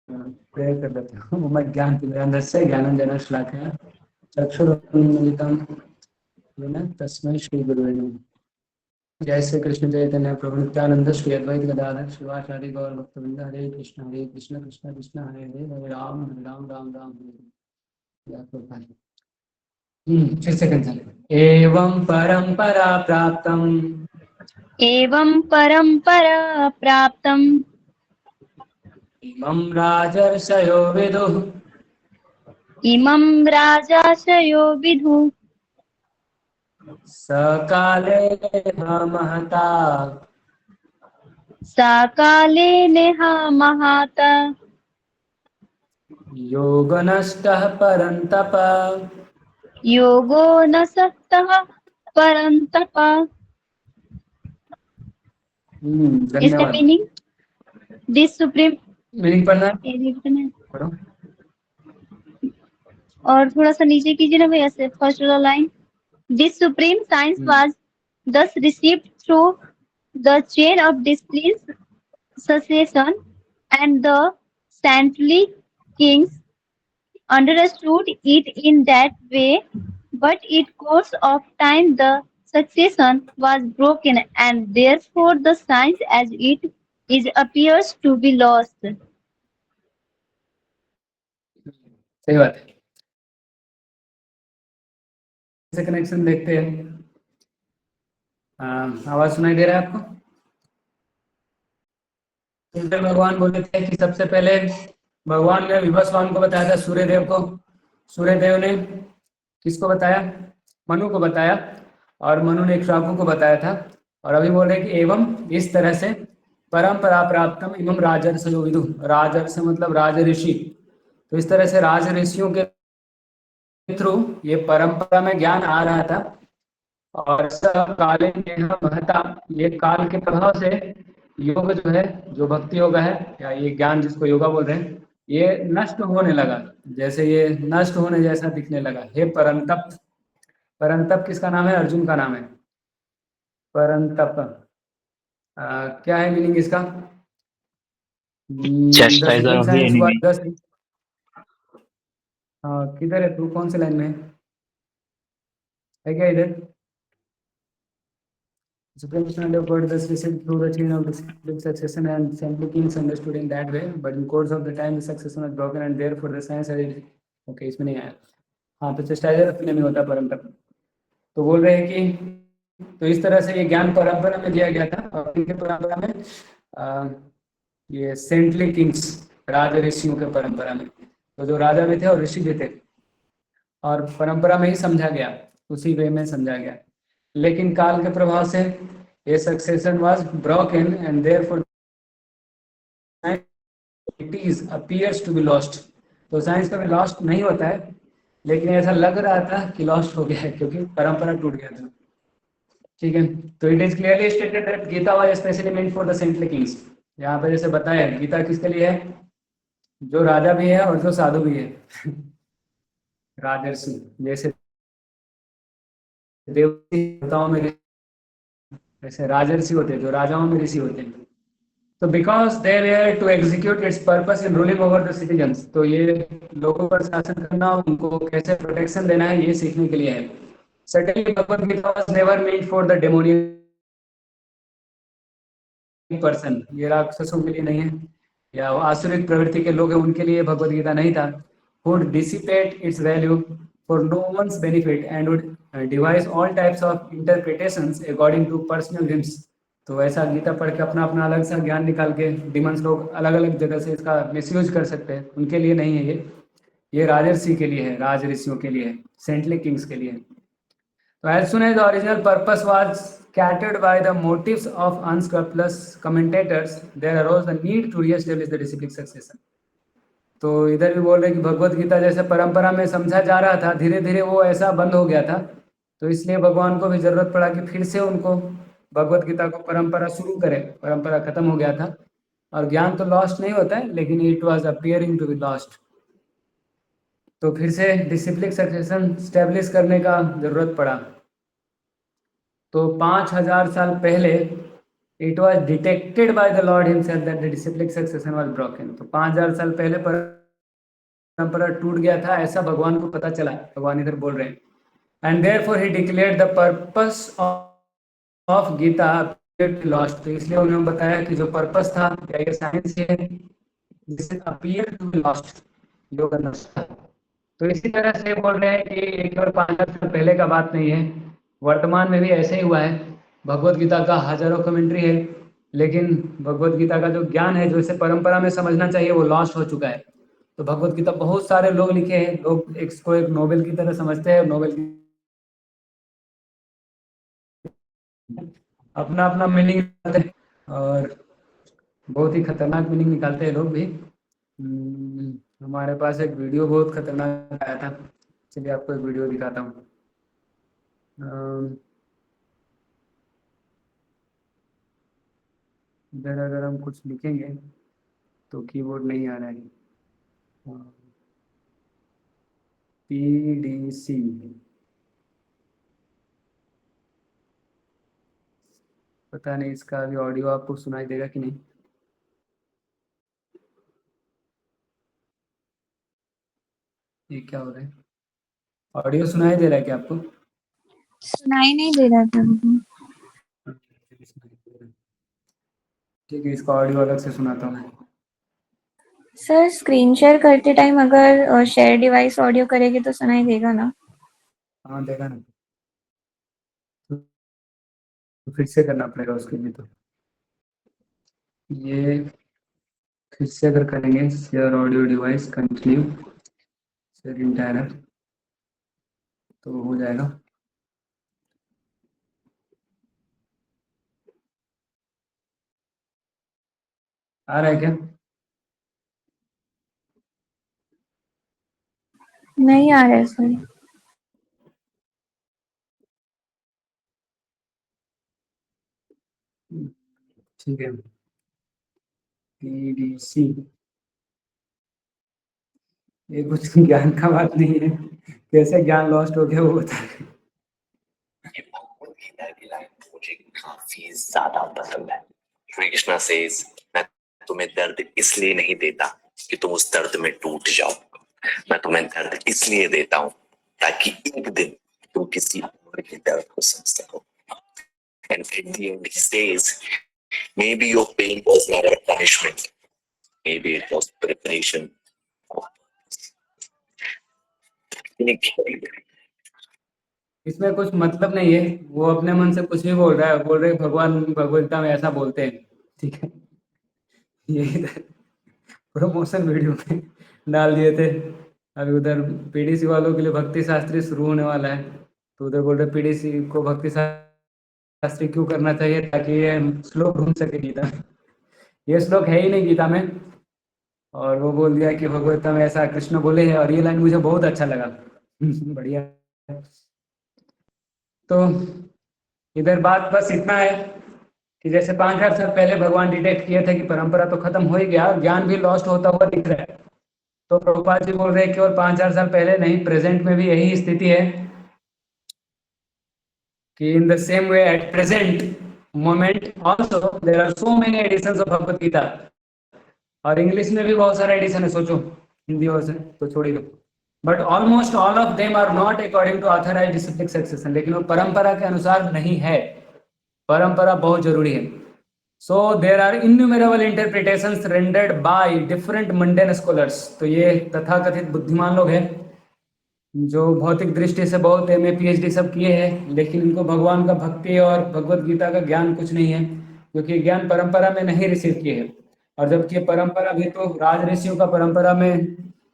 Prayer कर देता हूँ। मैं ज्ञान अंदर से ज्ञानं जन श्लाघया चक्षुरुन्मीलितं येन तस्मै श्री गुरुवे नमः। जय श्री कृष्ण चैतन्य प्रभु नित्यानंद श्री अद्वैत गदाधर शिवाचार्य गौर भक्तवृंद। हरे कृष्ण कृष्ण कृष्ण हरे हरे हरे राम राम राम राम हरे। फिर से कंसल्ट। एवं परंपरा प्राप्तम एवं परंपरा प्राप्तम इमं राजर्षयो विदुः इमं राजाशयो विदुः सकाले महता साकाले नेह महाता योगनष्टः परन्तप। योगो न सक्तः परन्तप। इसका धन्यवाद। मीनिंग दिस सुप्रीम मीनिंग पढ़ना है? पढ़ो। और थोड़ा सा नीचे कीजिए ना भैया से फर्स्ट वाला line. This supreme science was thus received through the chain of disciplines succession, and the saintly kings understood it in that way, but in course of time the succession was broken, and therefore the science as it is appears to be lost. सही बात है। से connection देखते हैं। आवाज सुनाई दे रहा है आपको? इंद्र भगवान बोले थे कि सबसे पहले भगवान ने विवस्वान को बताया था, सूर्यदेव को। सूर्यदेव ने किसको बताया? मनु को बताया, और मनु ने इक्ष्वाकु को बताया था। और अभी बोल रहे कि एवं इस तरह से परंपरा प्राप्तम इमं राजर्षयो विदुः। राजर्ष मतलब राज ऋषि। तो इस तरह से राज ऋषियों के थ्रू ये परंपरा में ज्ञान आ रहा था। और सब काले नेह महता, ये काल के प्रभाव से योग जो है, जो भक्ति योग है या ये ज्ञान जिसको योगा बोल रहे हैं, ये नष्ट होने लगा। जैसे ये नष्ट होने जैसा दिखने लगा। हे परंतप। परंतप किसका नाम है? अर्जुन का नाम है परंतप। क्या है मीनिंग इसका? The chastiser supreme of the science enemy. किधर है तू? कौन से लाइन में है क्या इधर? Supreme Personality of God thus received through the chain of disciplic succession, and saintly kings understood in that way, but in course of the time the succession was broken, and therefore the science had okay, इसमें नहीं आया। हाँ, तो चेस्टाइजर अपने में होता परंपरा। तो बोल रहे हैं कि तो इस तरह से ये ज्ञान परंपरा में दिया गया था। और इनके परंपरा में ये सेंटली किंग्स, राज ऋषियों के परंपरा में, तो जो राजा भी थे और ऋषि भी थे, और परंपरा में ही समझा गया, उसी वे में समझा गया। लेकिन काल के प्रभाव से ये succession was broken, and therefore it is appears to be lost. तो साइंस कभी लॉस्ट नहीं होता है, लेकिन ऐसा लग रहा था कि लॉस्ट हो गया है, क्योंकि परंपरा टूट गया था। ठीक है, तो it is clearly stated that Gita was specially meant for the saintly kings. यहाँ पर जैसे बताया, गीता किसके लिए है? जो राजा भी है और जो साधु भी है। राजर्षि, जैसे देवताओं में ऐसे राजर्षि होते हैं, जो राजाओं में ऋषि होते हैं। तो because they were to execute its purpose in ruling over the citizens, तो ये लोगों पर शासन करना, उनको कैसे प्रोटेक्शन देना है, ये सीखने के लिए है। Certainly Bhagavad Gita was never meant for the demonian person, ये राक्षसों के लिए नहीं है, या आसुरिक प्रवृत्ति के लोग हैं उनके लिए भगवद गीता नहीं था। Would dissipate its value for no one's benefit and would devise all types of interpretations according to personal whims. तो ऐसा गीता पढ़ के अपना अपना अलग सा ज्ञान निकाल के डिमंस लोग अलग अलग जगह से इसका मिसयूज कर सकते हैं, उनके लिए नहीं है ये राजर्षि के लिए है, राज ऋषियों के लिए है, सेंटली किंग्स के लिए है। So as soon as the original purpose was scattered by the motives of unscrupulous commentators, there arose the need to re-establish the disciplic succession. तो इधर भी बोल रहे कि भगवत गीता जैसे परंपरा में समझा जा रहा था, धीरे धीरे वो ऐसा बंद हो गया था। तो इसलिए भगवान को भी जरूरत पड़ा कि फिर से उनको भगवत गीता को परंपरा शुरू करें। परंपरा खत्म हो गया था, और ज्ञान तो लॉस्ट नहीं होता है, लेकिन it was appearing to be lost. तो फिर से डिसिप्लिक सक्सेशन स्टैब्लिश करने का जरूरत पड़ा। तो 5000 साल पहले it was detected by the Lord himself that the disciplic succession was broken. तो 5000 साल पहले परंपरा टूट गया था, ऐसा भगवान को पता चला। भगवान इधर बोल रहे हैं, and therefore he declared the purpose of Gita lost. तो इसलिए उन्होंने बताया कि जो पर्पस था, क्या ये साइंस है, this appear to be lost, yoga नष्ट। तो इसी तरह से बोल रहे हैं कि एक और 5000 साल पहले का बात नहीं है, वर्तमान में भी ऐसे ही हुआ है। भगवत गीता का हजारों कमेंट्री है, लेकिन भगवत गीता का जो ज्ञान है, जो इसे परंपरा में समझना चाहिए, वो लॉस्ट हो चुका है। तो भगवत गीता बहुत सारे लोग लिखे हैं, लोग इसको एक नोवेल की तरह समझते हैं, नोवेल की अपना अपना मीनिंग निकालते हैं, और बहुत ही खतरनाक मीनिंग निकालते हैं लोग भी। हमारे पास एक वीडियो बहुत खतरनाक आया था, चलिए आपको एक वीडियो दिखाता हूँ। इधर अगर हम कुछ लिखेंगे तो कीबोर्ड नहीं आ रहा है। PDC, पता नहीं इसका अभी ऑडियो आपको सुनाई देगा कि नहीं। ये क्या हो रहा है, ऑडियो सुनाई दे रहा है क्या आपको? सुनाई नहीं दे रहा था मुझे। ठीक है, इसका ऑडियो अलग से सुनाता हूँ। सर स्क्रीन शेयर करते टाइम अगर शेयर डिवाइस ऑडियो करेगी तो सुनाई देगा ना? हाँ देखा ना, तो फिर से करना पड़ेगा उसके लिए। तो ये फिर से अगर करेंगे, share audio device continue share entire, तो हो जाएगा। आ रहा है क्या? नहीं आ रहा है सर। ठीक है। PDC, ये कुछ ज्ञान का बात नहीं है, कैसे ज्ञान लॉस्ट हो गया वो बता। ये भगवत गीता की लाइन मुझे काफी ज्यादा पसंद है। श्री कृष्णा सेज, मैं तुम्हें दर्द इसलिए नहीं देता कि तुम उस दर्द में टूट जाओ, मैं तुम्हें दर्द इसलिए देता हूं ताकि एक दिन तुम किसी और के दर्द को समझ सको। And at the end he says, maybe your pain was not a punishment, maybe it was preparation. इसमें कुछ मतलब नहीं है, वो अपने मन से कुछ भी बोल रहा है, बोल रहे भगवान भगवद गीता में ऐसा बोलते हैं, ठीक है। ये इधर प्रमोशन वीडियो में डाल दिए थे। अभी उधर PDC वालों के लिए भक्ति शास्त्री शुरू होने वाला है, तो उधर बोल रहे PDC को भक्ति शास्त्री क्यों करना चाहिए, ताकि ये श्लोक ढूंढ सके गीता में। ये श्लोक है ही नहीं गीता में, और वो बोल दिया कि भगवद गीता में ऐसा कृष्ण बोले हैं, और ये लाइन मुझे बहुत अच्छा लगा। बढ़िया। तो इधर बात बस इतना है कि जैसे 5000 साल पहले भगवान डिटेक्ट किए थे कि परंपरा तो खत्म हो ही गया, ज्ञान भी लॉस्ट होता हुआ दिख रहा है। तो प्रभुपाद जी बोल रहे हैं कि और 5000 साल पहले नहीं, प्रेजेंट में भी यही स्थिति है कि in the same way at present moment also there are so many editions of Bhagavad Gita, और इंग्लिश में भी बहुत सारे एडिशन है, सोचो हिंदी वर्जन तो छोड़ ही दो, but almost all of them are not according to authorized disciplic succession, लेकिन वो परंपरा के अनुसार नहीं है। परंपरा बहुत जरूरी है। So there are innumerable interpretations rendered by different mundane scholars. तो ये तथाकथित बुद्धिमान लोग हैं जो भौतिक दृष्टि से बहुत MA PhD सब किए हैं, लेकिन इनको भगवान का भक्ति और भगवत गीता का ज्ञान कुछ नहीं है, क्योंकि ज्ञान परंपरा में नहीं रिसीव किए हैं। और जबकि परंपरा भी तो राज ऋषियों का परंपरा में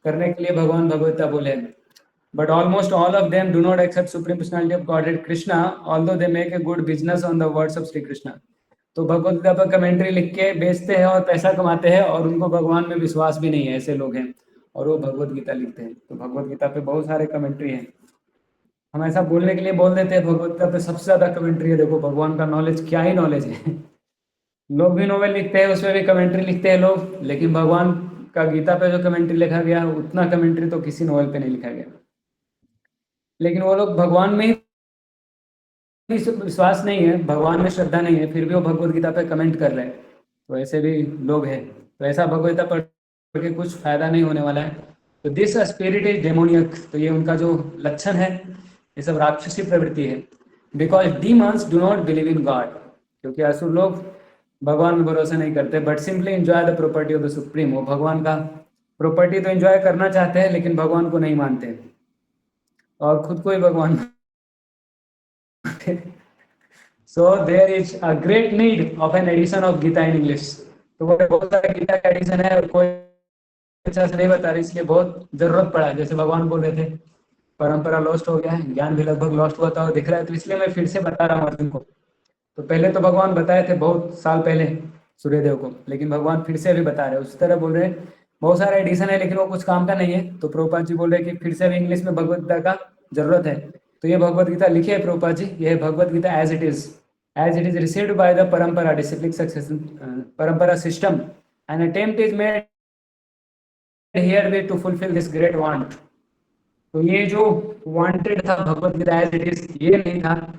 करने के लिए भगवान भगवता बोले हैं। But almost all of them do not accept Supreme Personality of Godhead Krishna, although they make a good business on the words of Sri Krishna. तो भगवत गीता पर कमेंट्री लिख के बेचते हैं और पैसा कमाते हैं, और उनको भगवान में विश्वास भी नहीं है, ऐसे लोग हैं, और वो भगवत गीता लिखते हैं। तो भगवत गीता पे बहुत सारे कमेंट्री हैं, हम ऐसा बोलने के लिए बोल देते हैं भगवत गीता पे सबसे ज्यादा कमेंट्री है। देखो भगवान का नॉलेज क्या ही नॉलेज है। लोग भी नोवेल लिखते हैं, उसमें भी कमेंट्री लिखते हैं लोग, लेकिन भगवान का गीता पे जो कमेंट्री लिखा गया उतना कमेंट्री तो किसी नोवेल पे नहीं लिखा गया। लेकिन वो लोग भगवान में ही विश्वास नहीं है, भगवान में श्रद्धा नहीं है, फिर भी वो भगवत गीता पे कमेंट कर रहे हैं, तो ऐसे भी लोग हैं। तो ऐसा भगवत गीता पढ़ के कुछ फायदा नहीं होने वाला है। तो दिस स्पिरिट इज डेमोनियक, तो ये उनका जो लक्षण है, ये सब राक्षसी प्रवृत्ति है। Because demons do not believe in God, क्योंकि असुर लोग भगवान में भरोसा नहीं करते, but simply enjoy the property of the supreme. वो भगवान का प्रॉपर्टी तो एंजॉय करना चाहते हैं, लेकिन भगवान को नहीं मानते और खुद को ही भगवान so there is a great need of an edition of Gita in English. तो वो बहुत सारा गीता का एडिशन है और कोई अच्छा से नहीं बता रही, इसलिए बहुत जरूरत पड़ा है। जैसे भगवान बोल रहे थे परंपरा लॉस्ट हो गया है, ज्ञान भी लगभग लॉस्ट हुआ था और दिख रहा है, तो इसलिए मैं फिर से बता रहा हूँ अर्जुन को। तो पहले तो भगवान बताए थे बहुत साल पहले सूर्यदेव को, लेकिन भगवान फिर से अभी बता रहे हैं। उसी तरह बोल रहे हैं बहुत सारा एडिशन है लेकिन वो कुछ काम का नहीं है। तो प्रभुपाद जी बोल रहे हैं कि फिर से भी इंग्लिश में भगवत गीता का जरूरत है। तो ये भगवत गीता लिखी है प्रभुपाद जी, ये है Bhagavad Gita as it is received by the parampara disciplic succession parampara system and attempt is made here way to fulfil this great want. तो ये जो वांटेड था Bhagavad Gita as it is, ये नहीं था।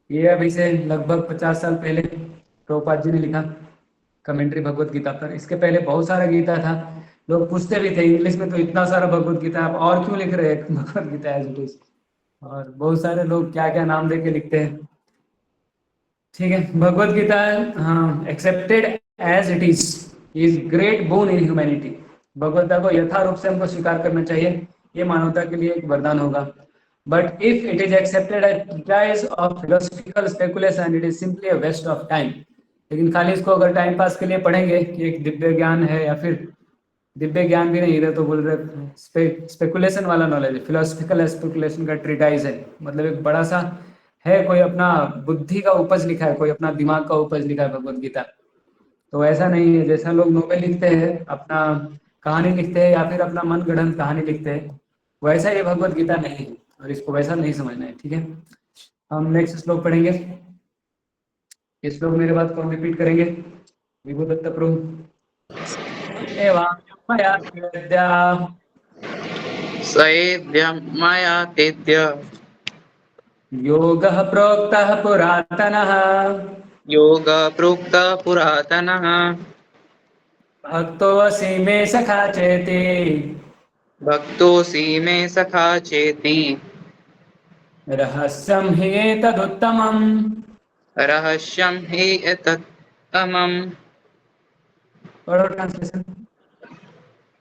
ये अभी से लगभग 50 साल पहले प्रभुपाद जी ने लिखा कमेंट्री भगवत गीता पर। इसके पहले बहुत सारा गीता था, लोग पूछते भी थे इंग्लिश में तो इतना सारा भगवत गीता आप और क्यों लिख रहे हैं भगवत गीता एज इट इज। और बहुत सारे लोग क्या क्या नाम दे के लिखते हैं। ठीक है, भगवत गीता हाँ accepted as it is great boon in humanity. Bhagavad Gita को यथा रूप से हमको स्वीकार करना चाहिए, ये मानवता के लिए एक वरदान होगा। But if it is accepted as of philosophical speculation, it is simply a waste of time. लेकिन खाली इसको अगर टाइम पास के लिए पढ़ेंगे कि एक दिव्य ज्ञान है, या फिर दिव्य ज्ञान भी नहीं, इधर तो बोल रहे स्पेकुलेशन वाला नॉलेज, फिलोसफिकल स्पेकुलेशन का ट्रीटाइज है, मतलब एक बड़ा सा है, कोई अपना बुद्धि का उपज लिखा है, कोई अपना दिमाग का उपज लिखा है भगवत गीता। तो ऐसा नहीं है जैसा लोग नोवेल लिखते हैं, अपना कहानी लिखते हैं या फिर अपना मन गढ़ंत कहानी लिखते हैं, वैसा ये भगवत गीता नहीं है और इसको वैसा नहीं समझना है। ठीक है, हम नेक्स्ट श्लोक पढ़ेंगे। इस श्लोक मेरे बात कौन रिपीट करेंगे? विभू दत्त प्रभु। एवं मया विद्या सैद्यं मया तेद्य योगः प्रोक्तः पुरातनः योग प्रोक्त पुरातनः भक्तोऽसि मे सखा चेति भक्तोऽसि मे सखा चेति रहस्यं हि एतदुत्तमम्। रहस्यं हि एतत्तमम्। पढ़ो translation.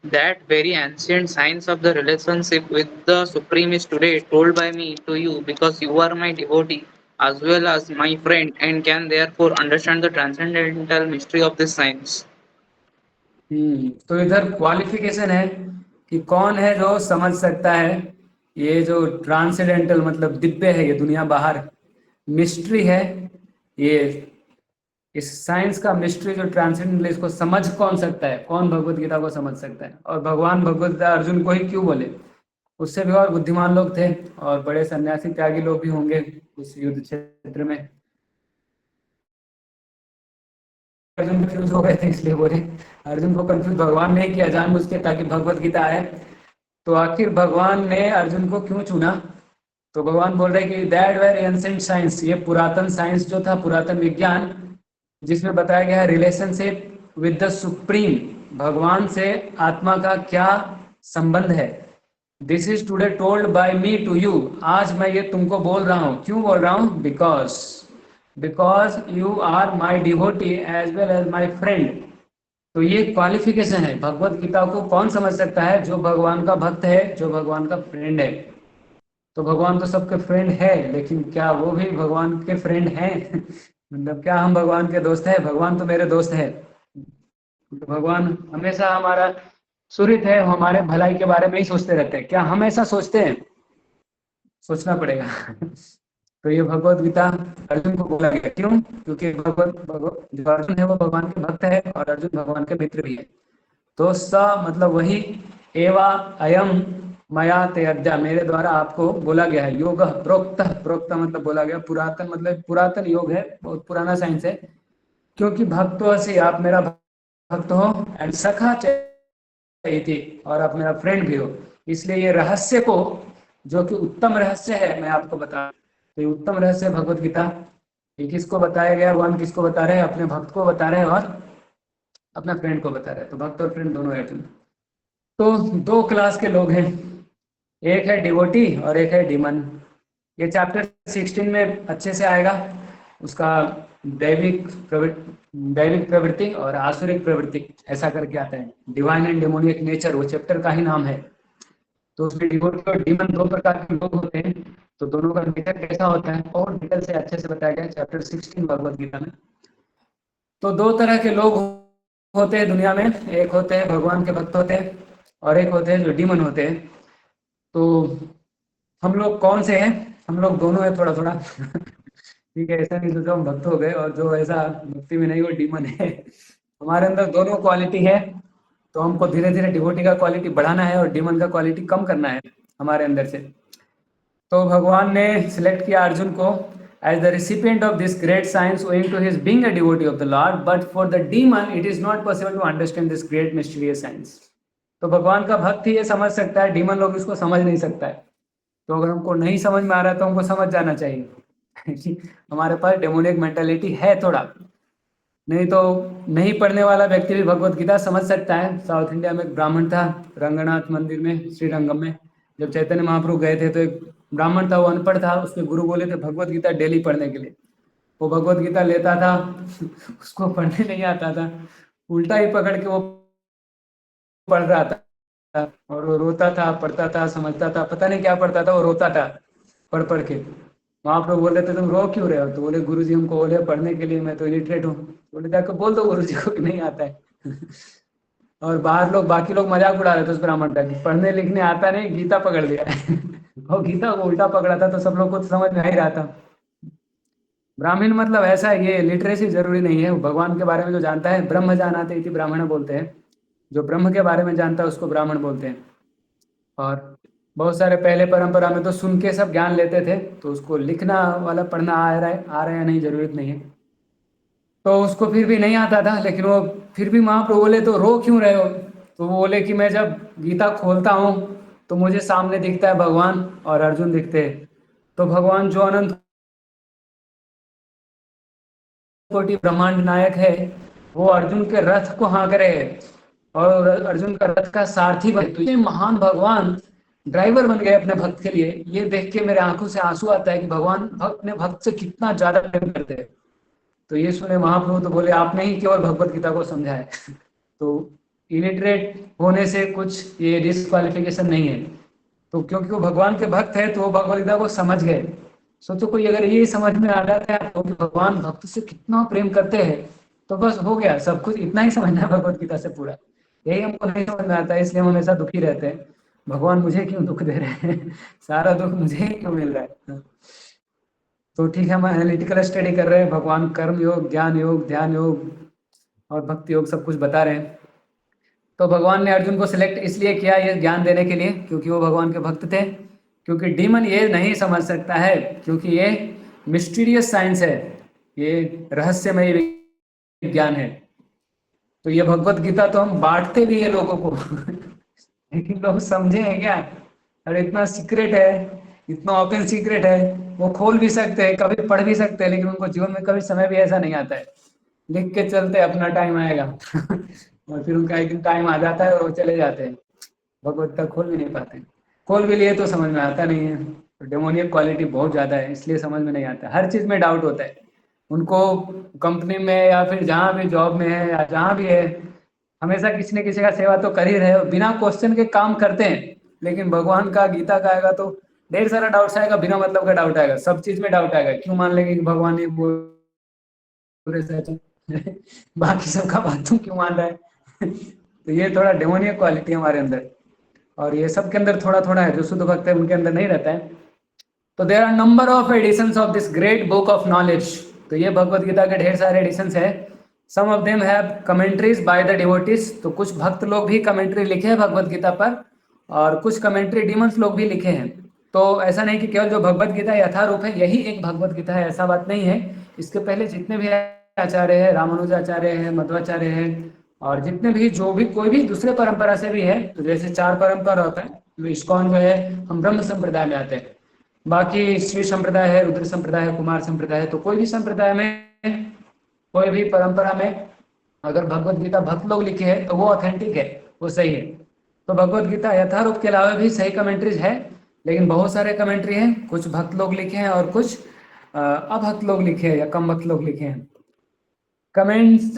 That very ancient science of the relationship with the Supreme is today told by me to you because you are my devotee as well as my friend and can therefore understand the transcendental mystery of this science. तो इधर qualification है कि कौन है जो समझ सकता है ये जो ट्रांसेंडेंटल मतलब दिव्य है, ये दुनिया बाहर मिस्ट्री है, ये इस साइंस का मिस्ट्री जो ट्रांसेंडेंटल, इसको समझ कौन सकता है, कौन भगवत गीता को समझ सकता है। और भगवान भगवत गीता अर्जुन को ही क्यों बोले, उससे भी और बुद्धिमान लोग थे और बड़े सन्यासी त्यागी लोग भी होंगे उस युद्ध क्षेत्र में। अर्जुन कंफ्यूज हो गए थे इसलिए बोले, अर्जुन को कंफ्यूज भगवान ने किया जानबूझ के ताकि भगवत गीता आए। तो आखिर भगवान ने अर्जुन को क्यों चुना? तो भगवान बोल रहे कि दैट वेरी एंसेंट साइंस, ये पुरातन साइंस जो था, पुरातन विज्ञान जिसमें बताया गया है रिलेशनशिप विद द सुप्रीम, भगवान से आत्मा का क्या संबंध है। This is today told by me to you, आज मैं ये तुमको बोल रहा हूँ। क्यों बोल रहा हूँ? Because you are my devotee as well as my friend. तो ये क्वालिफिकेशन है। भगवत गीता को कौन समझ सकता है? जो भगवान का भक्त है, जो भगवान का फ्रेंड है। तो भगवान तो सबके फ्रेंड है, लेकिन क्या वो भी भगवान के फ्रेंड हैं? मतलब क्या हम भगवान के दोस्त हैं? भगवान तो मेरे दोस्त है। तो भगवान हमेशा हमारा सुहृद है, हमारे भलाई के बारे में ही सोचते रहते हैं। क्या हम ऐसा सोचते हैं? सोचना पड़ेगा। तो ये भगवत गीता अर्जुन को बोला गया, क्यों? क्योंकि जो अर्जुन है वो भगवान के भक्त है और अर्जुन भगवान के मित्र भी है। तो स मतलब वही, एवा अयम मया ते अद्या, मेरे द्वारा आपको बोला गया है। योग प्रोक्त मतलब बोला गया, पुरातन मतलब पुरातन योग है, बहुत पुराना साइंस है। क्योंकि भक्तों से आप मेरा भक्त हो एंड सखा चाहिए, और आप मेरा फ्रेंड भी हो। इसलिए ये रहस्य को, जो कि उत्तम रहस्य है, मैं आपको बता तो ये उत्तम रहस्य भगवत गीता, ये किसको बताया गया, भगवान किसको बता रहे हैं, अपने भक्त को बता रहे हैं और अपना फ्रेंड को बता रहे हैं। तो भक्त और फ्रेंड दोनों है अर्जुन। तो दो क्लास के लोग हैं, एक है डिवोटी और एक है डीमन। ये चैप्टर 16 में अच्छे से आएगा, उसका दैविक प्रवृत्ति और आसुरिक प्रवृत्ति ऐसा करके आता है, डिवाइन एंड डेमोनिक नेचर, वो चैप्टर का ही नाम है। तो उसमें डिवोटी और डीमन दो प्रकार के लोग होते हैं, तो दोनों का नेचर कैसा होता है और डिटेल से अच्छे से बताया गया चैप्टर 16 भगवत गीता में। तो दो तरह के लोग होते हैं दुनिया में, एक होते हैं भगवान के भक्त होते हैं और एक होते हैं जो डीमन होते हैं। तो हम लोग कौन से हैं, हम लोग दोनों हैं थोड़ा थोड़ा ठीक है, ऐसा नहीं सोचो हम भक्त हो गए और जो ऐसा भक्ति में नहीं वो डीमन है। हमारे अंदर दोनों क्वालिटी है, तो हमको धीरे धीरे डिवोटी का क्वालिटी बढ़ाना है और डीमन का क्वालिटी कम करना है हमारे अंदर से। तो भगवान ने सिलेक्ट किया अर्जुन को as the recipient of this great science owing to his being a devotee of the Lord, but for the demon it is not possible to understand this great mysterious science. तो भगवान का भक्त ही ये समझ सकता है, डीमन लोग इसको समझ नहीं सकता है। तो अगर हमको नहीं समझ में आ रहा है तो हमको समझ जाना चाहिए हमारे पास डेमोनिक मेंटालिटी है थोड़ा, नहीं तो नहीं पढ़ने वाला व्यक्ति भी भगवत गीता समझ सकता है। साउथ इंडिया में एक ब्राह्मण था रंगनाथ मंदिर में, श्रीरंगम में, जब चैतन्य महाप्रभु गए थे तो एक ब्राह्मण था, वो अनपढ़ था, उसके गुरु बोले थे भगवत गीता डेली पढ़ने के लिए। वो भगवत गीता लेता था उसको पढ़ने नहीं आता था, उल्टा ही पकड़ के वो पढ़ रहा था और वो रोता था, पढ़ता था, समझता था, पता नहीं क्या पढ़ता था, वो रोता था पढ़ पढ़ के। महाप्रभु बोले थे तुम रो क्यों रहे हो, तो बोले गुरु जी हमको बोले पढ़ने के लिए, मैं तो इलिटरेट हूँ। बोले जाकर बोल दो गुरु जी को कि नहीं आता है और बाहर लोग, बाकी लोग मजाक उड़ा रहे थे उस ब्राह्मण का कि पढ़ने लिखने आता नहीं, गीता पकड़ लिया और गीता को उल्टा पकड़ा था, तो सब लोग को तो समझ में आ ही रहा था। ब्राह्मण मतलब ऐसा है, ये लिटरेसी जरूरी नहीं है, भगवान के बारे में जो जानता है, ब्रह्म जानाते इति ब्राह्मण बोलते हैं, जो ब्रह्म के बारे में जानता है उसको ब्राह्मण बोलते हैं। और बहुत सारे पहले परंपरा में तो सुन के सब ज्ञान लेते थे, तो उसको लिखना वाला पढ़ना आ रहा है या नहीं जरूरत नहीं है। तो उसको फिर भी नहीं आता था, लेकिन वो फिर भी महाप्रभु बोले तो रो क्यों रहे हो, तो वो बोले कि मैं जब गीता खोलता हूँ तो मुझे सामने दिखता है भगवान और अर्जुन दिखते हैं। तो भगवान जो अनंत कोटि ब्रह्मांड नायक है, वो अर्जुन के रथ को हाँक रहे हैं और अर्जुन का रथ का सारथी बने। तो ये महान भगवान ड्राइवर बन गए अपने भक्त के लिए। ये देख के मेरे आंखों से आंसू आता है कि भगवान अपने भक्त से कितना ज्यादा प्रेम करते हैं। तो ये सुने महाप्रभु तो बोले आपने ही केवल भगवत गीता को समझा है तो इलिटरेट होने से कुछ ये डिस्क्वालिफिकेशन नहीं है। तो क्योंकि वो भगवान के भक्त है तो वो भगवत गीता को समझ गए। सोचो कोई अगर ये समझ में आ जाता है आपको कि भगवान भक्त से कितना प्रेम करते हैं, तो बस हो गया, सब कुछ इतना ही समझना है भगवत गीता से पूरा। यही हमको नहीं समझ में आता है, इसलिए हम हमेशा दुखी रहते हैं, भगवान मुझे क्यों दुख दे रहे हैं सारा दुख मुझे ही क्यों मिल रहा है। तो ठीक है, हम एनालिटिकल स्टडी कर रहे हैं, भगवान कर्म योग, ज्ञान योग, ध्यान योग और भक्ति योग सब कुछ बता रहे हैं। तो भगवान ने अर्जुन को सिलेक्ट इसलिए किया ये ज्ञान देने के लिए क्योंकि वो भगवान के भक्त थे, क्योंकि डीमन ये नहीं समझ सकता है, क्योंकि ये मिस्टीरियस साइंस है, ये रहस्यमय विज्ञान है। तो ये भगवत गीता तो हम बांटते भी है लोगों को लेकिन लोग समझे हैं क्या, और इतना सीक्रेट है, इतना ओपन सीक्रेट है, वो खोल भी सकते हैं, कभी पढ़ भी सकते हैं, लेकिन उनको जीवन में कभी समय भी ऐसा नहीं आता है, लिख के चलते अपना टाइम आएगा और फिर उनका एक दिन टाइम आ जाता है और वो चले जाते हैं, भगवत गीता खोल भी नहीं पाते। खोल भी लिए तो समझ में आता नहीं है, तो डेमोनियक क्वालिटी बहुत ज़्यादा है, इसलिए समझ में नहीं आता। हर चीज़ में डाउट होता है उनको, कंपनी में या फिर जहाँ भी जॉब में है या जहाँ भी है, हमेशा किसी न किसी का सेवा तो कर ही रहे हो, बिना क्वेश्चन के काम करते हैं। लेकिन भगवान का गीता का आएगा तो ढेर सारा डाउट्स आएगा, बिना मतलब का डाउट आएगा, सब चीज़ में डाउट आएगा। क्यों मान लेंगे कि भगवान ने बोल बाकी सबका बात तुम क्यों मान रहा है तो ये थोड़ा डेमोनियक क्वालिटी हमारे अंदर, और ये सबके अंदर थोड़ा थोड़ा है, जो शुद्ध भक्त है उनके अंदर नहीं रहता है। तो there are number of editions of this great book of knowledge. तो ये भगवत गीता के ढेर सारे एडिशंस है। Some of them have commentaries by the devotees. तो कुछ भक्त लोग भी कमेंट्री लिखे हैं भगवत गीता पर, और कुछ कमेंट्री डीमंस लोग भी लिखे हैं। तो ऐसा नहीं कि केवल जो भगवत गीता यथारूप है यही एक भगवत गीता है, ऐसा बात नहीं है। इसके पहले जितने भी आचार्य है, रामानुजाचार्य है, मध्वाचार्य है, और जितने भी जो भी कोई भी दूसरे परंपरा से भी है, तो जैसे 4 परंपरा होता है, तो इस्कॉन जो है हम ब्रह्म संप्रदाय में आते हैं, बाकी श्री संप्रदाय है, रुद्र संप्रदाय है, कुमार संप्रदाय है, तो कोई भी संप्रदाय में, कोई भी परंपरा में अगर भगवत गीता भक्त लोग लिखे हैं तो वो ऑथेंटिक है, वो सही है। तो भगवत गीता यथारूप के अलावा भी सही कमेंट्रीज है, लेकिन बहुत सारे कमेंट्री हैं, कुछ भक्त लोग लिखे हैं और कुछ अभक्त लोग लिखे हैं या कम भक्त लोग लिखे हैं। Comments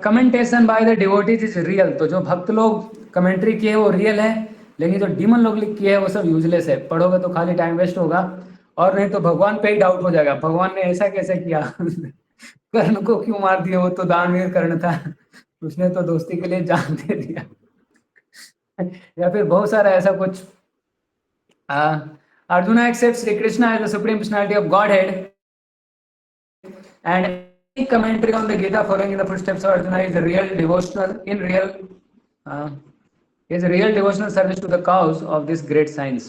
commentation by the devotees is real, तो जो भक्त लोग कमेंट्री किए वो रियल है, लेकिन जो डीमन लोग लिख किए है वो सब यूजलेस है, पढ़ोगे तो खाली टाइम वेस्ट होगा, और नहीं तो भगवान पे ही डाउट हो जाएगा, भगवान ने ऐसा कैसे किया कर्ण को क्यों मार दिया, वो तो दानवीर कर्ण था, उसने तो दोस्ती के लिए जान दे दिया या फिर बहुत सारा ऐसा कुछ। Arjuna accept Shri Krishna as the supreme personality of godhead and commentary on the Gita following in the footsteps of Arjuna is a real devotional service to the cause of this great science.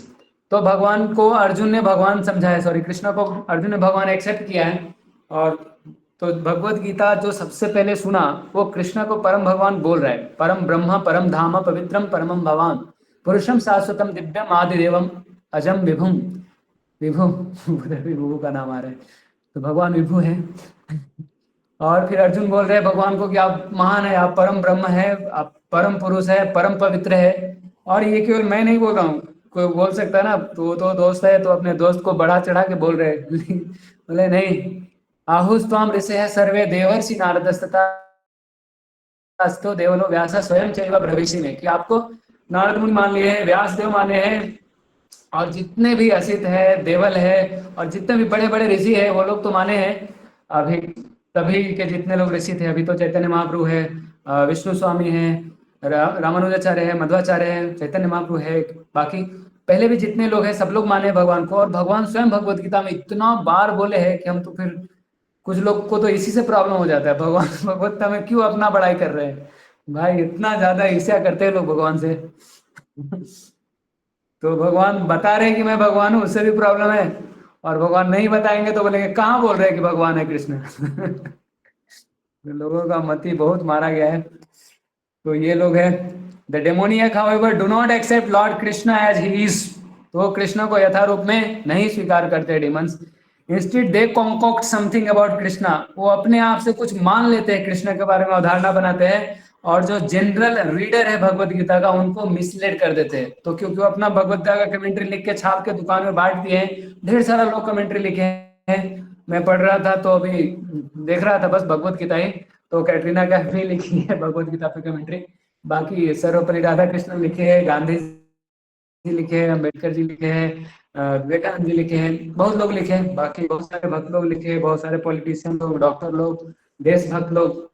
तो भगवान को अर्जुन ने भगवान समझा है, sorry Krishna को अर्जुन ने भगवान एक्सेप्ट किया है, और तो भगवत गीता जो सबसे पहले सुना वो कृष्ण को परम भगवान बोल रहा है, परम ब्रह्म परम धाम पवित्रम परमम भगवान पुरुषम शाश्वतम दिव्यम आदिदेवम अजम विभुम, विभु का नाम आ रहा है, तो भगवान विभु है। और फिर अर्जुन बोल रहे हैं भगवान को कि आप महान है, आप परम ब्रह्म है, आप परम पुरुष है, परम पवित्र है। और ये केवल मैं नहीं बोल रहा हूँ, कोई बोल सकता है ना, तो दोस्त है तो अपने दोस्त को बढ़ा चढ़ा के बोल रहे हैं बोले नहीं, आहुस्त्वाम ऋषि है सर्वे देवर्षि नारदस्तथा अस्तो देवलो व्यास स्वयं चैव ब्रवीषि में, कि आपको नारद मुनि मान लिए हैं, व्यास देव माने हैं, और जितने भी असित है, देवल है, और जितने भी बड़े बड़े ऋषि है वो लोग तो माने हैं। अभी तभी के जितने लोग ऋषि थे, अभी तो चैतन्य महाप्रभु है, विष्णु स्वामी है, रामानुजाचार्य है, मध्वाचार्य है, चैतन्य महाप्रभु है, बाकी पहले भी जितने लोग हैं सब लोग माने भगवान को, और भगवान स्वयं भगवत गीता में इतना बार बोले हैं कि हम तो फिर कुछ लोग को तो इसी से प्रॉब्लम हो जाता है, भगवान भगवत गीता में क्यों अपना बड़ाई कर रहे हैं भाई, इतना ज्यादा ईर्ष्या करते हैं लोग भगवान से तो भगवान बता रहे हैं कि मैं भगवान हूँ, उससे भी प्रॉब्लम है, और भगवान नहीं बताएंगे तो बोलेंगे कहाँ बोल रहे हैं कि भगवान है कृष्ण लोगों का मति बहुत मारा गया है। तो ये लोग हैं the demoniac however do not accept lord Krishna as he is, तो कृष्ण को यथारूप में नहीं स्वीकार करते demons. Instead they concoct something about Krishna, वो अपने आप से कुछ मान लेते हैं, कृष्ण के बारे में अवधारणा बनाते हैं, और जो जनरल रीडर है भगवत गीता का उनको मिसलीड कर देते हैं। तो क्योंकि वो अपना भगवत गीता का कमेंट्री लिख के छाप के दुकान में बांट दिए हैं, ढेर सारा लोग कमेंट्री लिखे हैं, मैं पढ़ रहा था तो अभी देख रहा था बस भगवत गीता ही, तो कैटरीना कैफ भी लिखी है भगवत गीता पे कमेंट्री, बाकी सर्वपल्ली राधा कृष्ण लिखे हैं, गांधी जी लिखे हैं, अम्बेडकर जी लिखे हैं, विवेकानंद जी लिखे हैं, बहुत लोग लिखे हैं, बाकी बहुत सारे भक्त लोग लिखे हैं, बहुत सारे पॉलिटिशियन लोग, डॉक्टर लोग, देशभक्त लोग,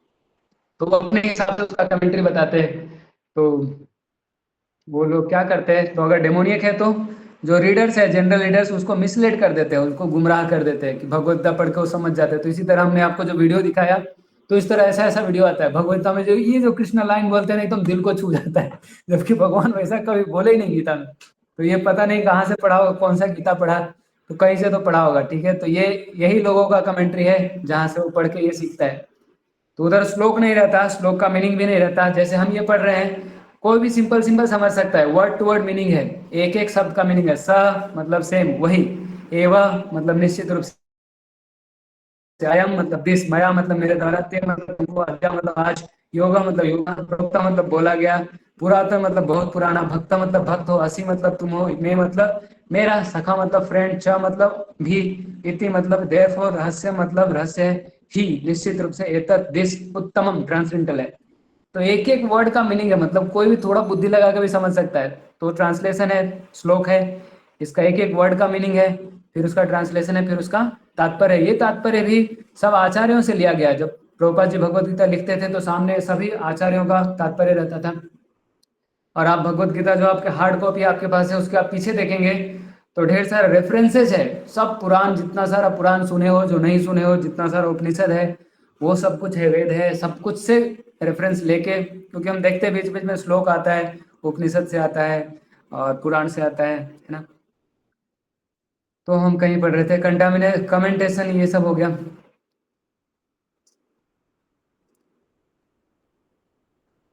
तो वो अपने हिसाब से उसका कमेंट्री बताते हैं। तो वो लोग क्या करते हैं, तो अगर डेमोनियक है तो जो रीडर्स है, जनरल रीडर्स, उसको मिसलीड कर देते हैं, उसको गुमराह कर देते हैं कि भगवत गीता पढ़ के वो समझ जाते हैं। तो इसी तरह हमने आपको जो वीडियो दिखाया, तो इस तरह ऐसा ऐसा वीडियो आता है भगवत गीता में, जो ये जो कृष्ण लाइन बोलते हैं ना एकदम दिल को छू जाता है, जबकि भगवान वैसा कभी बोले ही नहीं गीता में। तो ये पता नहीं कहाँ से पढ़ा होगा, कौन सा गीता पढ़ा, तो कहीं से तो पढ़ा होगा, ठीक है। तो ये यही लोगों का कमेंट्री है जहाँ से वो पढ़ के ये सीखता है। तो उधर श्लोक नहीं रहता, श्लोक का मीनिंग भी नहीं रहता, जैसे हम ये पढ़ रहे हैं, कोई भी सिंपल सिंपल समझ सकता है, वर्ड टू वर्ड मीनिंग है, एक एक शब्द का मीनिंग है, स मतलब सेम वही, एव मतलब निश्चित रूप से, अयम मतलब दिस, मया मतलब मेरे द्वारा, ते मतलब तुमको, अद्या मतलब आज, योगा मतलब योगा, प्रोक्ता मतलब बोला गया, पुरातन मतलब बहुत पुराना, भक्त मतलब भक्त हो, असी मतलब तुम हो, मैं मतलब मेरा, सखा मतलब फ्रेंड, च मतलब भी, इति मतलब देयरफॉर, रहस्य मतलब रहस्य ही, निश्चित रूप से, एतत् दिस उत्तमम ट्रांसडेंटल है। तो एक एक वर्ड का मीनिंग है, मतलब कोई भी थोड़ा बुद्धि लगा के भी समझ सकता है। तो ट्रांसलेशन है, श्लोक है, इसका एक एक वर्ड का मीनिंग है, फिर उसका ट्रांसलेशन है, फिर उसका तात्पर्य है। ये तात्पर्य भी सब आचार्यों से लिया गया। जब प्रभुपाद जी भगवत गीता लिखते थे तो सामने सभी आचार्यों का तात्पर्य रहता था। और आप भगवत गीता जो आपके हार्ड कॉपी आपके पास है, उसके आप पीछे देखेंगे तो ढेर सारे रेफरेंसेज है, सब पुराण, जितना सारा पुराण सुने हो, जो नहीं सुने हो, जितना सारा उपनिषद है, वो सब कुछ है, वेद है, सब कुछ से रेफरेंस लेके, क्योंकि हम देखते हैं बीच बीच में श्लोक आता है, उपनिषद से आता है और पुराण से आता है ना। तो हम कहीं पढ़ रहे थे, कंटामिनेट कमेंटेशन ये सब हो गया।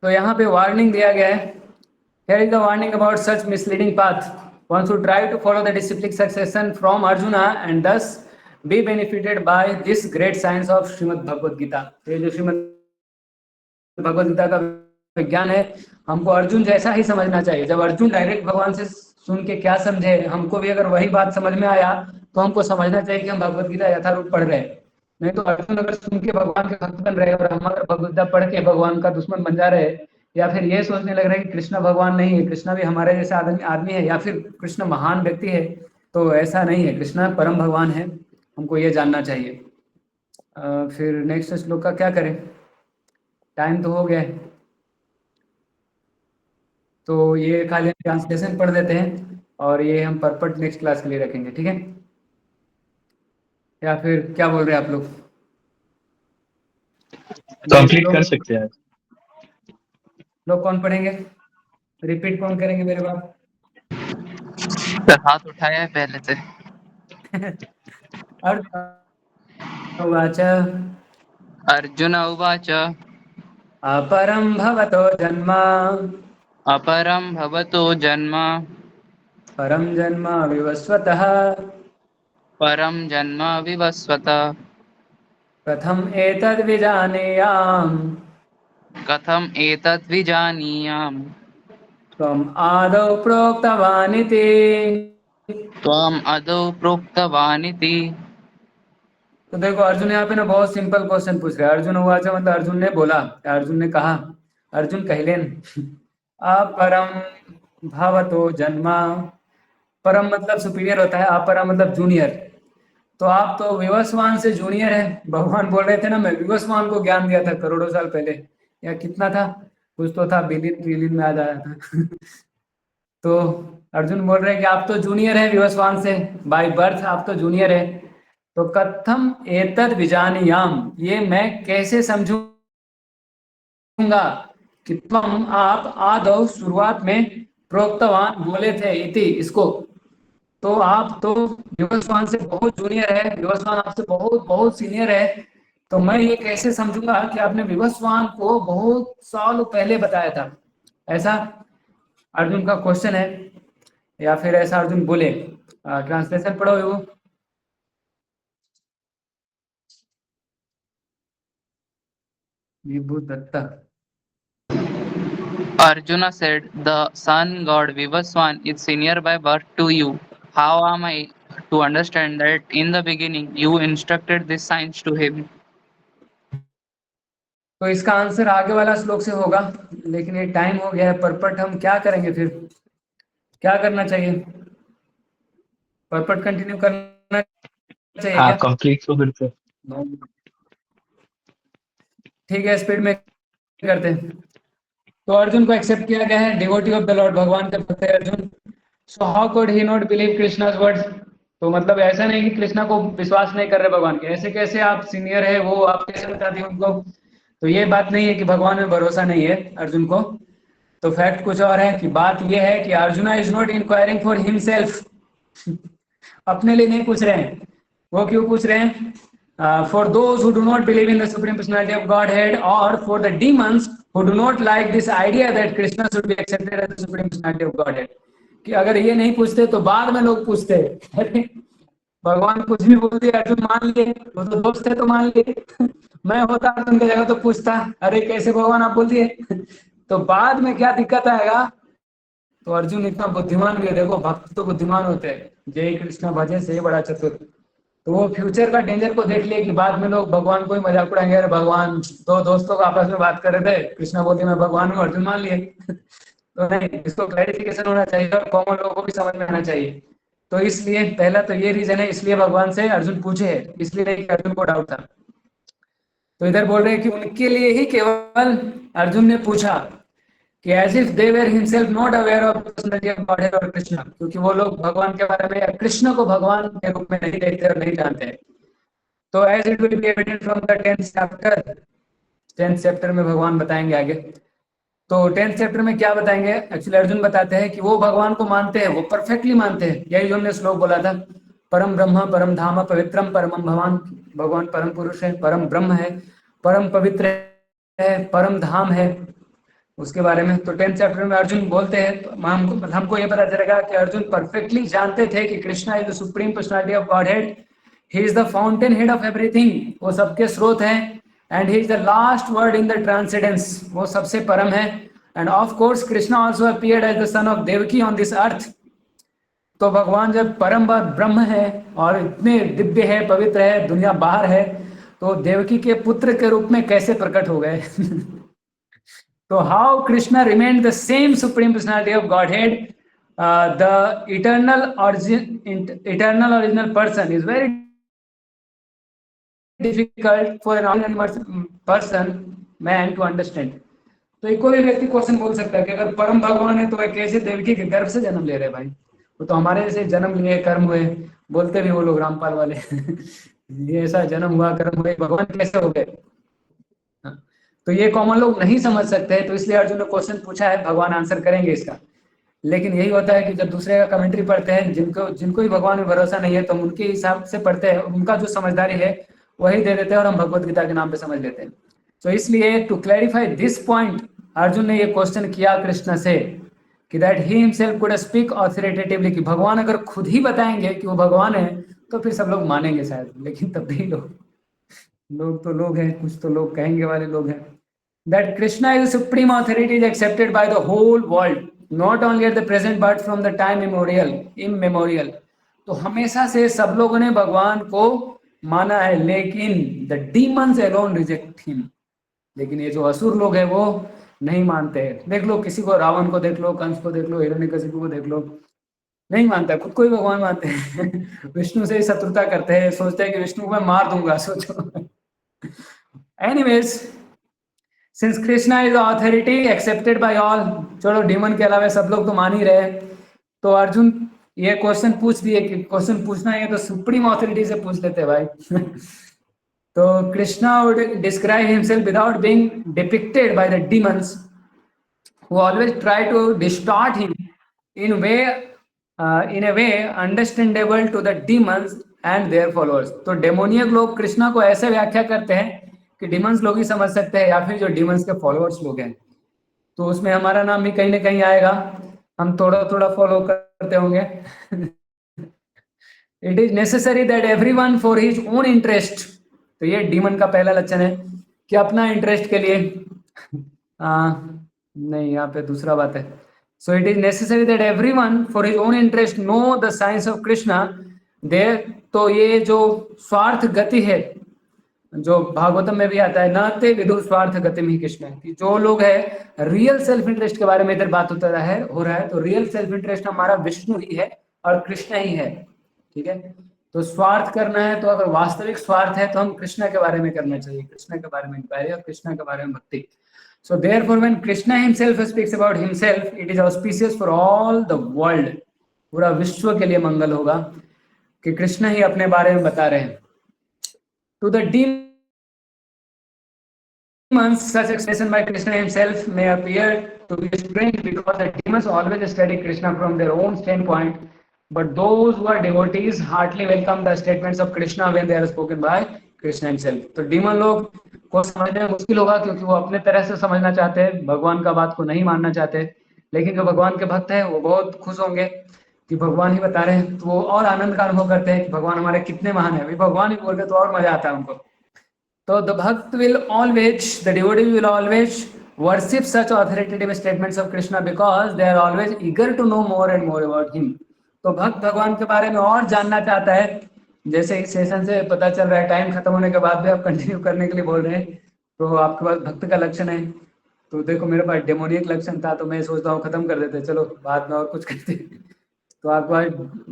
तो यहाँ पे वार्निंग दिया गया है, here is the warning about such misleading path, one should try to follow the disciplic succession from Arjuna and thus be benefited by this great science of Shrimad Bhagavad Gita. ये जो श्रीमद् भगवद गीता का विज्ञान है, हमको अर्जुन जैसा ही समझना चाहिए। जब अर्जुन डायरेक्ट भगवान से सुन के क्या समझे, हमको भी अगर वही बात समझ में आया तो हमको समझना चाहिए कि हम भगवद गीता यथारूप पढ़ रहे हैं। नहीं तो अर्जुन अगर सुन के भगवान के भक्त बन रहे और हम अगर भगवद गीता पढ़ के भगवान का दुश्मन बन जा रहे, या फिर ये सोचने लग रहे हैं कि कृष्ण भगवान नहीं है, कृष्ण भी हमारे जैसे आदमी है, या फिर कृष्ण महान व्यक्ति है, तो ऐसा नहीं है। कृष्ण परम भगवान है, हमको ये जानना चाहिए। फिर नेक्स्ट श्लोक का क्या करें, टाइम तो हो गया है, तो ये खाली ट्रांसलेशन पढ़ देते हैं और ये हम परपट नेक्स्ट क्लास के लिए रखेंगे, ठीक है? या फिर क्या बोल रहे हैं आप लोग? कंप्लीट कर सकते हैं। लोग कौन पढ़ेंगे, रिपीट कौन करेंगे मेरे बात? हाथ उठाया है पहले से। उवाच अर्जुन उवाच अपरं भवतो जन्म अपरं भवतो जन्म परं जन्म विवस्वतः परं जन्म विवस्वत कथम एतद् विजानीयाम् कथम एतत् विजानीयाम् त्वम् आदौ प्रोक्तवानिति। त्वम् आदौ प्रोक्तवानिति। तो देखो अर्जुन यहाँ पे ना बहुत सिंपल क्वेश्चन पूछ रहा है। अर्जुन उवाच मतलब अर्जुन ने बोला, अर्जुन ने कहा, अर्जुन कहलेन अपरम भवतो जन्म, परम मतलब सुपीरियर होता है, अपरम मतलब जूनियर। तो आप तो विवस्वान से जूनियर है। भगवान बोल रहे थे ना, मैं विवस्वान को ज्ञान दिया था करोड़ों साल पहले, या कितना था, कुछ तो था, बिलियन ट्रिलियन में आ जाया था। तो अर्जुन बोल रहे हैं कि आप तो जूनियर है विवस्वान से, बाय बर्थ आप तो जूनियर है। तो कथम एतद् विजानीयाम, ये मैं कैसे समझूंगा कि तुम आप आदौ शुरुआत में प्रोक्तवान बोले थे इति, इसको। तो आप तो विवस्वान से बहुत जूनियर है, विवस्वान आपसे बहुत बहुत सीनियर है, तो मैं ये कैसे समझूंगा कि आपने विवस्वान को बहुत साल पहले बताया था। ऐसा अर्जुन का क्वेश्चन है, या फिर ऐसा अर्जुन बोले। ट्रांसलेशन पढ़ो वो। विभू Dutta. Arjuna said, the sun god Vivaswan is senior by birth to you. How am I to understand that in the beginning you instructed this science to him? तो इसका आंसर आगे वाला श्लोक से होगा, लेकिन ये टाइम हो गया है। परपट हम क्या करेंगे, फिर क्या करना चाहिए? परपट कंटिन्यू करना चाहिए हाँ, क्या? कंप्लीट तो करते हैं। ठीक है, स्पीड में करते हैं। तो अर्जुन को एक्सेप्ट किया गया है, डिवोटी ऑफ द लॉर्ड, भगवान के भक्त है Arjun. So how could he not believe Krishna's words? तो मतलब ऐसा नहीं कि कृष्णा को विश्वास नहीं कर रहे भगवान के, ऐसे कैसे आप सीनियर है वो आप कैसे बता दिए उनको? तो ये बात नहीं है कि भगवान में भरोसा नहीं है अर्जुन को। तो फैक्ट कुछ और है कि बात ये है कि arjuna is not enquiring for himself, अपने लिए नहीं पूछ रहे हैं। वो क्यों पूछ रहे हैं? For those who do not believe in the Supreme Personality of Godhead, or for the demons who do not like this idea that Krishna should be accepted as the Supreme Personality of Godhead. कि अगर ये नहीं पूछते तो बाद में लोग पूछते, अरे भगवान कुछ भी बोल दिया अर्जुन मान लिए, वो तो दोस्त है तो मान लिए। मैं होता अर्जुन की जगह तो पूछता, अरे कैसे भगवान आप बोल दिए? तो बाद में क्या दिक्कत आएगा? तो अर्जुन इतना बुद्धिमान भी है, देखो भक्त तो बुद्धिमान होते हैं, जय कृष्ण भजे से बड़ा चतुर। तो वो फ्यूचर का डेंजर को देख लिए कि बाद में लोग भगवान को ही मजाक उड़ाएंगे, अरे भगवान दो दोस्तों को आपस में बात कर रहे थे, कृष्णा बोलते मैं भगवान हूँ, अर्जुन मान लिए। तो नहीं, इसको क्लैरिफिकेशन होना चाहिए और कॉमन लोगों को भी समझ में आना चाहिए। तो इसलिए पहला तो ये रीजन है, इसलिए भगवान से अर्जुन पूछे है, इसलिए नहीं कि अर्जुन को डाउट था। तो इधर बोल रहे हैं कि उनके लिए ही केवल अर्जुन ने पूछा कि as if they were himself not aware of personality of God और कृष्ण, क्योंकि वो लोग भगवान के बारे में या कृष्ण को भगवान के रूप में नहीं देखते और नहीं जानते। तो as it will be evident from the 10th chapter, 10th chapter में भगवान बताएंगे आगे। तो 10th चैप्टर में क्या बताएंगे? एक्चुअली अर्जुन बताते हैं कि वो भगवान को मानते हैं, वो परफेक्टली मानते हैं। यही जो हमने श्लोक बोला था, परम ब्रह्म परम धाम पवित्रम परमम भगवान, भगवान परम पुरुष है, परम ब्रह्म है, परम पवित्र है, परम धाम है, उसके बारे में। तो 10th चैप्टर में अर्जुन बोलते हैं, तो हमको ये पता चलेगा कि अर्जुन परफेक्टली जानते थे कि Krishna is the supreme personality of Godhead, he is the fountain head of everything, वो सबके स्रोत हैं, and he is the last word in the transcendence, वो सबसे परम है। And of course Krishna also appeared as the son of Devaki on this earth. तो भगवान जब परम ब्रह्म है और इतने दिव्य है, पवित्र है, दुनिया बाहर है, तो देवकी के पुत्र के रूप में कैसे प्रकट हो गए? तो how Krishna remained the same supreme personality of Godhead, the eternal original person is very difficult for an ordinary person man to understand. तो एक कोई व्यक्ति क्वेश्चन बोल सकता है कि अगर परम भगवान है तो वह कैसे देवकी के गर्भ से जन्म ले रहे भाई? वो तो हमारे जैसे जन्म लिए, कर्म हुए, बोलते भी वो लोग रामपाल वाले ये ऐसा जन्म हुआ, कर्म हुए, भगवान कैसे हो गए? तो ये कॉमन लोग नहीं समझ सकते, तो इसलिए अर्जुन ने क्वेश्चन पूछा है, भगवान आंसर करेंगे इसका। लेकिन यही होता है कि जब दूसरे का कमेंट्री पढ़ते हैं, जिनको भी भगवान में भरोसा नहीं है, तो हम उनके हिसाब से पढ़ते हैं, उनका जो समझदारी है वही दे देते हैं और हम भगवत गीता के नाम पे समझ लेते हैं। तो इसलिए to clarify this point Arjun ने ये क्वेश्चन किया कृष्ण से कि that he himself could speak authoritatively, कि भगवान अगर खुद ही बताएंगे कि वो भगवान है तो फिर सब लोग मानेंगे शायद, लेकिन तब भी लोग तो लोग हैं, कुछ तो लोग कहेंगे वाले लोग हैं। That Krishna is supreme authority is accepted by the whole world, not only at the present but from the time immemorial. तो हमेशा से सब लोगों ने भगवान को माना है, लेकिन the demons alone reject him, लेकिन ये जो असुर लोग हैं वो नहीं मानते हैं। देख लो किसी को, रावण को देख लो, कंस को देख लो, हिरण्यकशिपु को देख लो, नहीं मानता, खुद को ही भगवान मानते हैं विष्णु से ही शत्रुता करते हैं, सोचते हैं कि विष्णु को मैं मार दूंगा, सोचो। Anyways, since Krishna is authority accepted by all, चलो डीमन के अलावा सब लोग तो मान ही रहे, तो अर्जुन ये क्वेश्चन पूछ दिए कि क्वेश्चन पूछना है तो सुप्रीम ऑथोरिटी से पूछ लेते भाई। तो Krishna would describe himself without being depicted by the demons who always try to distort him in a way understandable to the demons and their followers। तो डेमोनियक लोग कृष्णा को ऐसे व्याख्या करते हैं कि डिमंस लोग ही समझ सकते हैं, या फिर जो डिमंस के फॉलोअर्स लोग हैं। तो उसमें हमारा नाम भी कहीं ना कहीं आएगा, हम थोड़ा थोड़ा फॉलो करते होंगे। It is necessary that everyone for his own interest, तो ये डीमन का पहला लक्षण है कि अपना इंटरेस्ट के लिए नहीं, यहाँ पे दूसरा बात है। So it is necessary that everyone for his own interest know the science of Krishna there. तो ये जो स्वार्थ गति है, जो भागवतम में भी आता है, न ते विदु स्वार्थ गति में कृष्ण, कि जो लोग है रियल सेल्फ इंटरेस्ट के बारे में इधर बात हो रहा है, तो रियल सेल्फ इंटरेस्ट हमारा विष्णु ही है और कृष्ण ही है, ठीक है। तो स्वार्थ करना है, तो अगर वास्तविक स्वार्थ है तो हम कृष्ण के बारे में करना चाहिए, कृष्ण के बारे में इंक्वायरी और कृष्ण के बारे में भक्ति। So therefore when Krishna himself speaks about himself, it is auspicious for all the world, पूरा विश्व के लिए मंगल होगा कि कृष्ण ही अपने बारे में बता रहे हैं। To the demons, such expression by Krishna himself may appear to be strange because the demons always study Krishna from their own standpoint, but those who are devotees heartily welcome the statements of Krishna when they are spoken by Krishna himself। तो demon लोग को समझने में मुश्किल होगा क्योंकि वो अपने तरह से समझना चाहते हैं, भगवान का बात को नहीं मानना चाहते, लेकिन जो भगवान के भक्त हैं वो बहुत खुश होंगे कि भगवान ही बता रहे हैं, तो वो और आनंद का अनुभव करते हैं कि भगवान हमारे कितने महान है, भगवान ही बोल रहे तो और मजा आता है उनको। तो the bhakt will always, the devotee will always worship such authoritative statements of Krishna because they are always eager to know more and more about him। तो भक्त भगवान के बारे में और जानना चाहता है, जैसे इस सेशन से पता चल रहा है, टाइम खत्म होने के बाद भी आप कंटिन्यू करने के लिए बोल रहे हैं, तो आपके पास भक्त का लक्षण है। तो देखो मेरे पास डेमोनियक लक्षण था, तो मैं सोचता हूँ खत्म कर देते, चलो बाद में और कुछ करते। तो आपके पास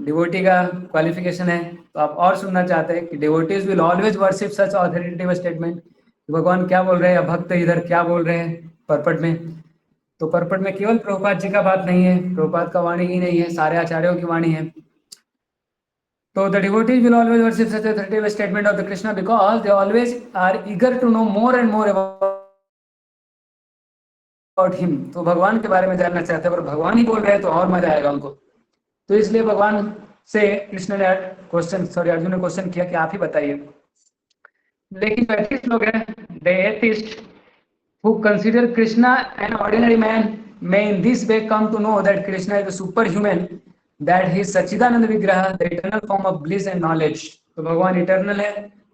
डिवोटी का क्वालिफिकेशन है, तो आप और सुनना चाहते हैं कि devotees will always worship such authoritative statement, भगवान क्या बोल रहे हैं, भक्त इधर क्या बोल रहे हैं परपट में। तो परपट में केवल प्रभुपाद जी का बात नहीं है, प्रभुपाद का वाणी ही नहीं है, सारे आचार्यों की वाणी है। तो the devotees will always worship such authoritative statement of the Krishna because they always are eager to know more and more about him. तो भगवान के बारे में जानना चाहते हैं, पर भगवान ही बोल रहे हैं तो और मजा आएगा उनको। तो इसलिए भगवान से कृष्ण ने अर्जुन ने क्वेश्चन किया कि आप ही बताइए। लेकिन जो एथिस्ट लोग हैं, दे atheist who consider Krishna an ordinary man may in this way come to know that Krishna is a superhuman, that he is Sachidananda Vigraha, the eternal form of bliss and knowledge. तो भगवान eternal है,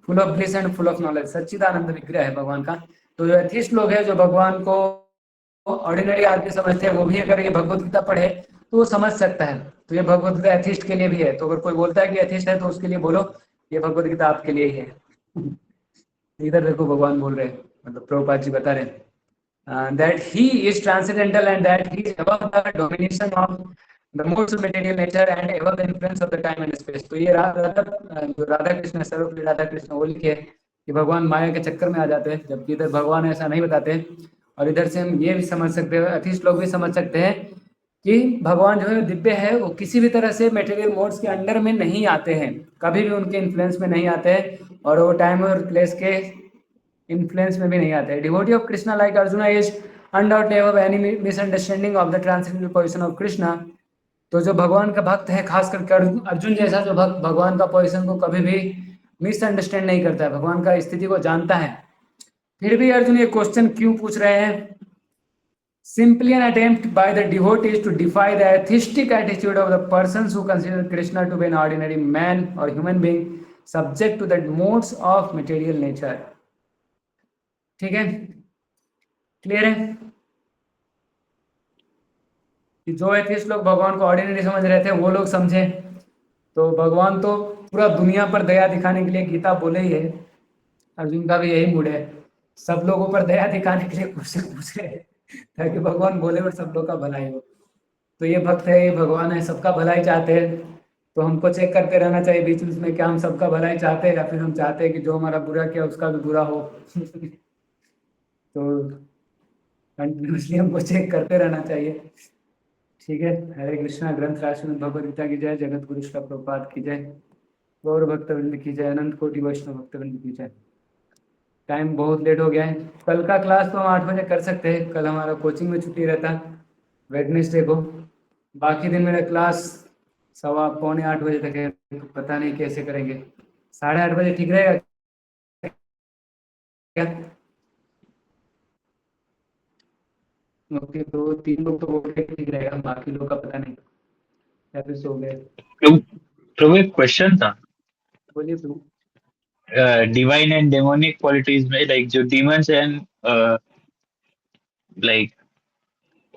full of bliss and full of knowledge, सच्चिदानंद विग्रह है भगवान का। तो जो एथिस्ट लोग हैं जो भगवान को ऑर्डिनरी आदमी समझते हैं, वो भी अगर ये भगवत गीता पढ़े तो वो समझ सकता है। तो ये भगवत गीता एथिस्ट के लिए भी है। तो अगर कोई बोलता है कि एथिस्ट है तो उसके लिए बोलो ये भगवत गीता आपके लिए ही है। इधर देखो भगवान बोल रहे हैं, मतलब प्रभुपाद जी बता रहे हैं that he is transcendental and that he is above the domination of the modes of material nature and above the influence of the time and space। तो ये जो राधा कृष्ण सर्वपल्ली राधा कृष्ण वो लिखे कि भगवान माया के चक्कर में आ जाते हैं, जबकि इधर भगवान ऐसा नहीं बताते। और इधर से हम ये भी समझ सकते हैं, अथिस्ट लोग भी समझ सकते हैं कि भगवान जो है दिव्य है, वो किसी भी तरह से मटेरियल मोड्स के अंडर में नहीं आते हैं, कभी भी उनके इन्फ्लुएंस में नहीं आते हैं, और वो टाइम और प्लेस के इन्फ्लुएंस में भी नहीं आते हैं। Devotee of Krishna like arjuna is undoubtedly above any misunderstanding of the transcendental position of Krishna. तो जो भगवान का भक्त है, खास करके अर्जुन जैसा जो भक्त भगवान का पोजीशन को कभी भी मिसअंडरस्टैंड नहीं करता है, भगवान का स्थिति को जानता है। फिर भी अर्जुन ये क्वेश्चन क्यों पूछ रहे हैं? Simply an attempt by the devotees to defy the atheistic attitude of the persons who consider Krishna to be an ordinary man or human being subject to the modes of material nature। ठीक है, clear है कि जो atheist लोग भगवान को ordinary समझ रहे थे वो लोग समझे। तो भगवान तो पूरा दुनिया पर दया दिखाने के लिए गीता बोले ही है, अर्जुन का भी यही मूड है, सब लोगों पर दया दिखाने के लिए क्वेश्चन पूछ रहे हैं ताकि भगवान बोले और सब लोग का भलाई हो। तो ये भक्त है, ये भगवान है, सबका भलाई चाहते हैं। तो हमको चेक करते रहना चाहिए बीच बीच में, क्या हम सबका भलाई चाहते हैं या फिर हम चाहते हैं कि जो हमारा बुरा किया उसका भी बुरा हो। तो कंटिन्यूसली हमको चेक करते रहना चाहिए। ठीक है, हरे कृष्णा। ग्रंथ राष्ट्र भगवद गीता की जय, जगत गुरु श्रील प्रभुपाद की जय, गौर भक्तवृंद की जय, अनंत कोटि वैष्णव भक्तवृंद की जय। टाइम बहुत लेट हो गया है। कल का क्लास तो हम 8 बजे कर सकते हैं, कल हमारा कोचिंग में छुट्टी रहता वेडनेसडे को। बाकी दिन मेरा क्लास 7:15-8 बजे तक है, तो पता नहीं कैसे करेंगे। 8:30 बजे ठीक रहेगा क्या? ओके, तो 3 लोग तो बोल रहे ठीक रहेगा, बाकी लोग का पता नहीं, या फिर सो गए। प्रभु एक क्वेश्चन था, बोलिए प्रभु। डिवाइन एंड डेमोनिक क्वालिटीज में लाइक जो डीमंस एंड लाइक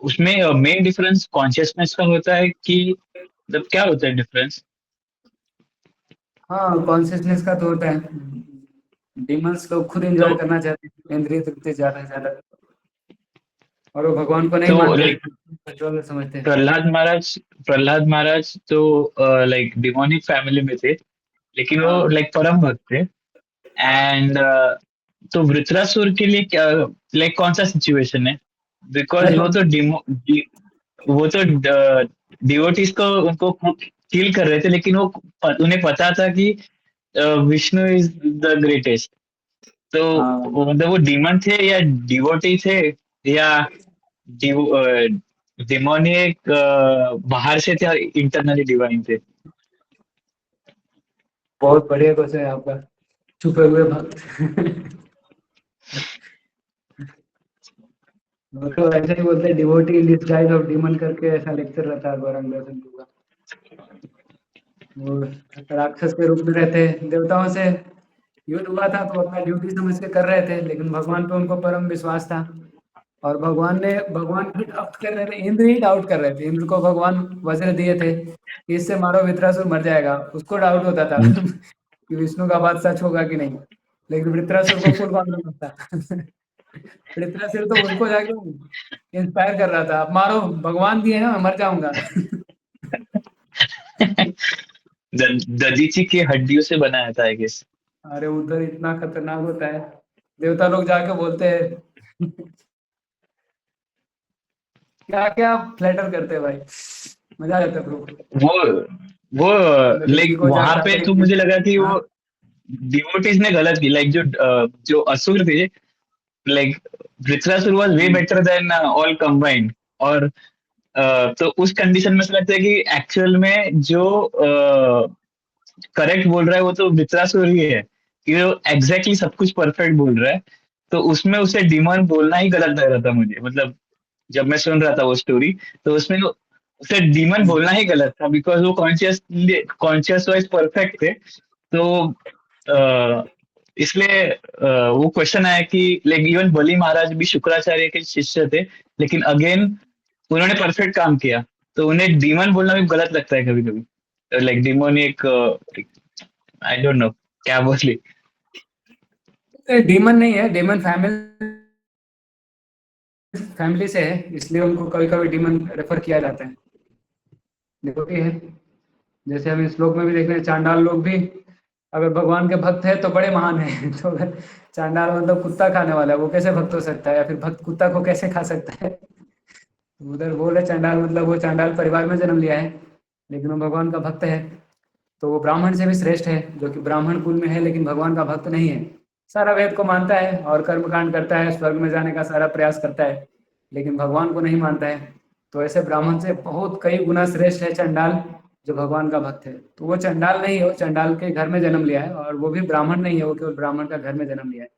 उसमें मेन डिफरेंस कॉन्शियसनेस का होता है कि मतलब क्या होता है डिफरेंस? हाँ, कॉन्शियसनेस का तो होता है। डीमंस लोग खुद एंजॉय करना चाहते हैं, इंद्रिय तृप्ति ज्यादा से ज्यादा, और वो भगवान को नहीं तो मानते, लाइक कंट्रोल समझते हैं। प्रहलाद महाराज तो लाइक डिमोनिक फैमिली में थे, लेकिन वो हाँ। लाइक परम भक्त थे। एंड तो वृत्रासुर के लिए क्या लाइक कौन सा सिचुएशन है? बिकॉज वो तो डिवोटीज को उनको किल कर रहे थे, लेकिन वो उन्हें पता था कि विष्णु इज द ग्रेटेस्ट। तो हाँ। मतलब वो डीमन थे या डिवोटी थे या डिमोनिक बाहर से थे, इंटरनली डिवाइन थे? बहुत बढ़िया क्वेश्चन है आपका, छुपे हुए भक्त। मतलब ऐसे ही बोलते हैं devotee in disguise of demon करके, ऐसा लेक्चर रहता है गौरंग दर्शन का। वो राक्षस के रूप में रहते हैं, देवताओं से युद्ध हुआ था तो अपना ड्यूटी समझ के कर रहे थे, लेकिन भगवान पे उनको परम विश्वास था, और भगवान की डाउट कर रहे थे, इंद्र ही डाउट कर रहे थे। इंद्र को भगवान वज्र दिए थे कि इससे मारो वृत्रासुर मर जाएगा, उसको डाउट होता था कि विष्णु का बात सच होगा कि नहीं, लेकिन वृत्रासुर को फुल कॉन्फिडेंस था। वृत्रासुर तो उनको जाके इंस्पायर कर रहा था, आप मारो, भगवान दिए हैं, मैं मर जाऊंगा। दधीची की हड्डियों से बनाया था आई गेस। अरे उधर इतना खतरनाक होता है, देवता लोग जाके बोलते हैं क्या क्या फ्लैटर करते हैं भाई, मजा आता है ब्रो। वो लाइक को वहां जाता पे है तो कि- मुझे लगा कि हाँ? वो डिवोटीज ने गलत की, लाइक जो असुर थे, like Vritrasura was way better than all combined. और तो उस कंडीशन में से लगता है कि एक्चुअल में जो करेक्ट बोल रहा है वो तो वृत्रासुर ही है, कि वो एग्जैक्टली सब कुछ परफेक्ट बोल रहा है। तो उसमें उसे डिमोन बोलना ही गलत लग रहा था मुझे, मतलब जब मैं सुन रहा था वो स्टोरी, तो उसमें उसे डीमन बोलना ही गलत था, बिकॉज वो कॉन्शियस वाइज परफेक्ट थे। तो इसलिए वो क्वेश्चन आया कि लाइक इवन बलि महाराज भी शुक्राचार्य के शिष्य थे, लेकिन अगेन उन्होंने परफेक्ट काम किया, तो उन्हें डीमन बोलना भी गलत लगता है कभी कभी। लाइक डीमन एक आई डोंट नो क्या बोले। डीमन नहीं है, डीमन फैमिली से है, इसलिए उनको कभी कभी डीमन रेफर किया जाता है। देखो कि है, जैसे हम इस श्लोक में भी देख रहे हैं, चांडाल लोग भी अगर भगवान के भक्त है तो बड़े महान है। तो अगर चांडाल मतलब कुत्ता खाने वाला है, वो कैसे भक्त हो सकता है, या फिर भक्त कुत्ता को कैसे खा सकता है। उधर बोले चांडाल मतलब वो चांडाल परिवार में जन्म लिया है, लेकिन वो भगवान का भक्त है, तो वो ब्राह्मण से भी श्रेष्ठ है, जो कि ब्राह्मण कुल में है लेकिन भगवान का भक्त नहीं है। सारा वेद को मानता है और कर्मकांड करता है, स्वर्ग में जाने का सारा प्रयास करता है, लेकिन भगवान को नहीं मानता है। तो ऐसे ब्राह्मण से बहुत कई गुना श्रेष्ठ है चंडाल, जो भगवान का भक्त है। तो वो चंडाल नहीं है, वो चंडाल के घर में जन्म लिया है, और वो भी ब्राह्मण नहीं है, वो केवल ब्राह्मण का घर में जन्म लिया है।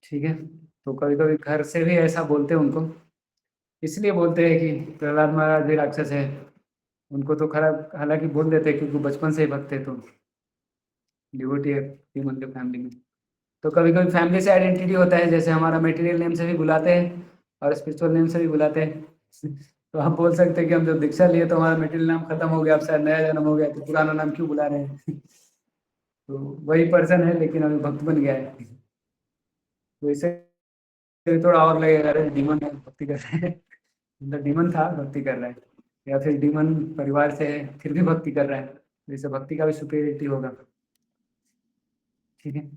ठीक है, तो कभी कभी घर से भी ऐसा बोलते हैं उनको, इसलिए बोलते हैं कि प्रहलाद महाराज भी राक्षस है। उनको तो खराब हालांकि बोल देते हैं, क्योंकि बचपन से ही भक्त है, तो डिवोटी है ह्यूमन के फैमिली में। तो कभी कभी फैमिली से आइडेंटिटी होता है, जैसे हमारा मेटीरियल नेम से भी बुलाते हैं और स्पिरिचुअल नेम से भी बुलाते हैं। तो आप बोल सकते हैं कि हम जब दीक्षा लिए तो हमारा मेटीरियल नाम खत्म हो गया, अब शायद नया जन्म हो गया, तो पुराना नाम क्यों बुला रहे हैं। तो वही पर्सन है, लेकिन अभी भक्त बन गया है। तो इसे थोड़ा और लगेगा, अरे डीमन है भक्ति कर रहे हैं। मतलब डीमन था भक्ति कर रहा है, या फिर डीमन परिवार से है फिर भी भक्ति कर रहा है, तो इसे भक्ति का भी सुपीरियरिटी होगा। ठीक है,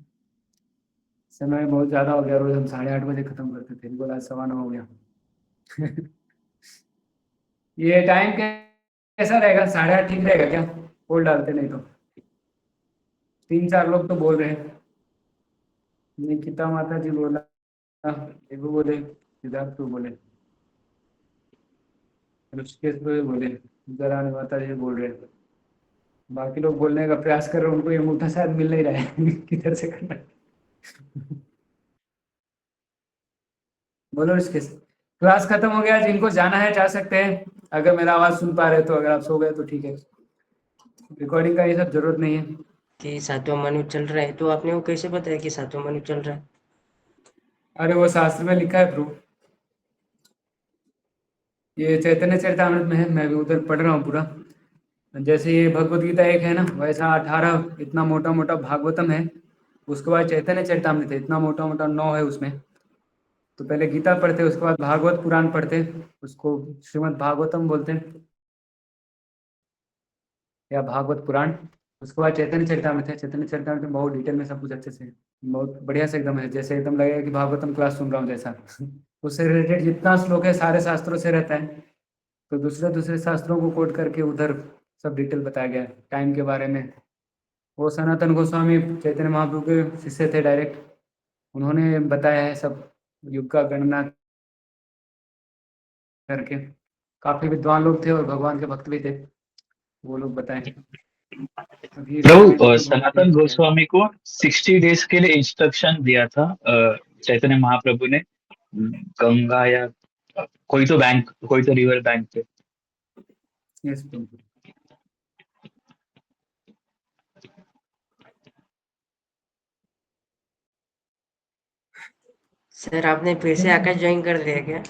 समय बहुत ज़्यादा हो गया, रोज हम 8:30 बजे खत्म करते थे, बोला 9:15 हो गया। ये टाइम कैसा रहेगा, 8:30 ठीक रहेगा क्या? पोल डालते नहीं तो 3-4 लोग तो बोल रहे हैं। निकिता माता जी बोला, देखो बोले, सिद्धार्थ तो बोले, ऋषिकेश तो बोले, जरा माता जी बोल रहे हैं। बाकी लोग बोलने का प्रयास कर रहे हैं, उनको ये अंगूठा शायद मिल नहीं रहा है। किधर से करना है। बोलो ऋषिकेश। क्लास खत्म हो गया, जिनको जाना है जा सकते हैं, अगर मेरा आवाज सुन पा रहे हो तो, अगर आप सो गए तो ठीक है, रिकॉर्डिंग का ये सब जरूरत नहीं है। कि सातवां मनु चल रहा है, तो आपने वो कैसे बताया कि सातवां मनु चल रहा है? अरे वो शास्त्र में लिखा है प्रूफ, ये चैतन्य चरितामृत में है, मैं भी उधर पढ़ रहा हूँ पूरा। जैसे ये भगवत गीता एक है ना, वैसा 18 इतना मोटा मोटा भागवतम है, उसके बाद चैतन्य चरितामृत है, इतना मोटा मोटा 9 है उसमें। तो पहले गीता पढ़ते, उसके बाद भागवत पुराण पढ़ते, उसको श्रीमद् भागवतम बोलते हैं या भागवत पुराण। उसके बाद चैतन्य चरितामृत है, चैतन्य चरितामृत में बहुत डिटेल में सब कुछ अच्छे से, बहुत बढ़िया से एकदम है, जैसे एकदम लगेगा कि भागवतम क्लास सुन रहा हूँ जैसा। उससे रिलेटेड जितना श्लोक है सारे शास्त्रों से रहता है, तो दूसरे दूसरे शास्त्रों को कोट करके उधर सब डिटेल बताया गया है टाइम के बारे में। वो सनातन गोस्वामी चैतन्य महाप्रभु के शिष्य थे डायरेक्ट, उन्होंने बताया है सब युग का गणना करके। काफी विद्वान लोग थे और भगवान के भक्त भी थे, वो लोग बताए। अभी प्रभु समय में तो बहुत सनातन चेंज हो गया है। गोस्वामी को 60 डेज के लिए इंस्ट्रक्शन दिया था चैतन्य महाप्रभु ने, गंगा या कोई तो बैंक, कोई तो रिवर बैंक पे। यस प्रभु। सर आपने फिर से आकाश ज्वाइन कर दिया क्या?